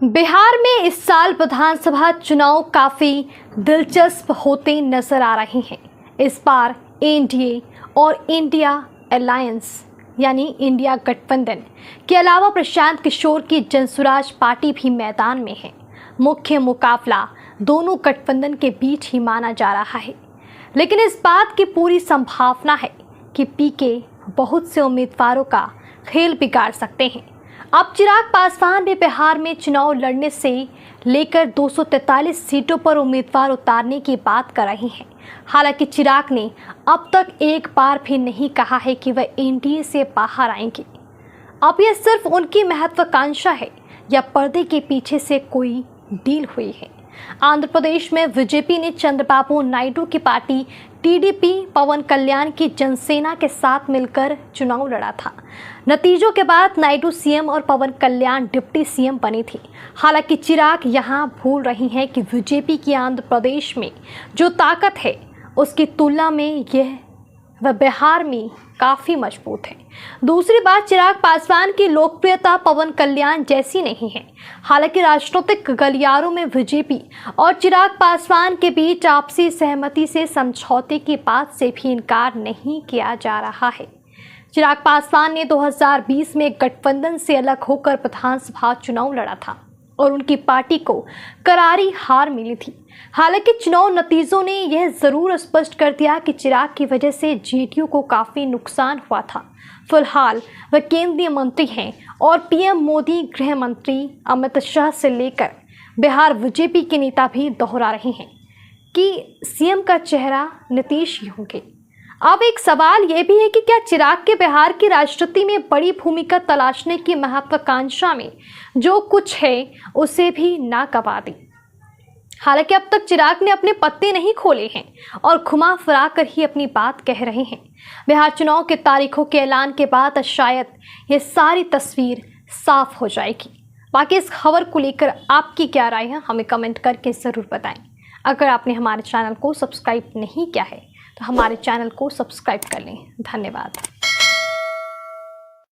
बिहार में इस साल विधानसभा चुनाव काफ़ी दिलचस्प होते नजर आ रहे हैं। इस बार एनडीए और इंडिया अलायंस यानी इंडिया गठबंधन के अलावा प्रशांत किशोर की जनसुराज पार्टी भी मैदान में है। मुख्य मुकाबला दोनों गठबंधन के बीच ही माना जा रहा है, लेकिन इस बात की पूरी संभावना है कि पीके बहुत से उम्मीदवारों का खेल बिगाड़ सकते हैं। अब चिराग पासवान भी बिहार में चुनाव लड़ने से लेकर 243 सीटों पर उम्मीदवार उतारने की बात कर रहे हैं। हालांकि चिराग ने अब तक एक बार भी नहीं कहा है कि वह एनडीए से बाहर आएंगे। अब यह सिर्फ उनकी महत्वाकांक्षा है या पर्दे के पीछे से कोई डील हुई है। आंध्र प्रदेश में बीजेपी ने चंद्रबाबू नायडू की पार्टी टीडीपी पवन कल्याण की जनसेना के साथ मिलकर चुनाव लड़ा था। नतीजों के बाद नायडू सीएम और पवन कल्याण डिप्टी सीएम बनी थी। हालांकि चिराग यहां भूल रही हैं कि बीजेपी की आंध्र प्रदेश में जो ताकत है उसकी तुलना में वह बिहार में काफ़ी मजबूत है। दूसरी बात, चिराग पासवान की लोकप्रियता पवन कल्याण जैसी नहीं है। हालांकि राजनीतिक गलियारों में बीजेपी और चिराग पासवान के बीच आपसी सहमति से समझौते की बात से भी इनकार नहीं किया जा रहा है। चिराग पासवान ने 2020 में गठबंधन से अलग होकर विधानसभा चुनाव लड़ा था और उनकी पार्टी को करारी हार मिली थी। हालांकि चुनाव नतीजों ने यह जरूर स्पष्ट कर दिया कि चिराग की वजह से जेडीयू को काफ़ी नुकसान हुआ था। फिलहाल वह केंद्रीय मंत्री हैं और पीएम मोदी, गृह मंत्री अमित शाह से लेकर बिहार बीजेपी के नेता भी दोहरा रहे हैं कि सीएम का चेहरा नीतीश ही होंगे। अब एक सवाल यह भी है कि क्या चिराग के बिहार की राजनीति में बड़ी भूमिका तलाशने की महत्वाकांक्षा में जो कुछ है उसे भी ना गवा दें। हालांकि अब तक चिराग ने अपने पत्ते नहीं खोले हैं और घुमा फिरा कर ही अपनी बात कह रहे हैं। बिहार चुनाव के तारीखों के ऐलान के बाद शायद ये सारी तस्वीर साफ हो जाएगी। बाकी इस खबर को लेकर आपकी क्या राय है, हमें कमेंट करके ज़रूर बताएं। अगर आपने हमारे चैनल को सब्सक्राइब नहीं किया है तो हमारे चैनल को सब्सक्राइब कर लें। धन्यवाद।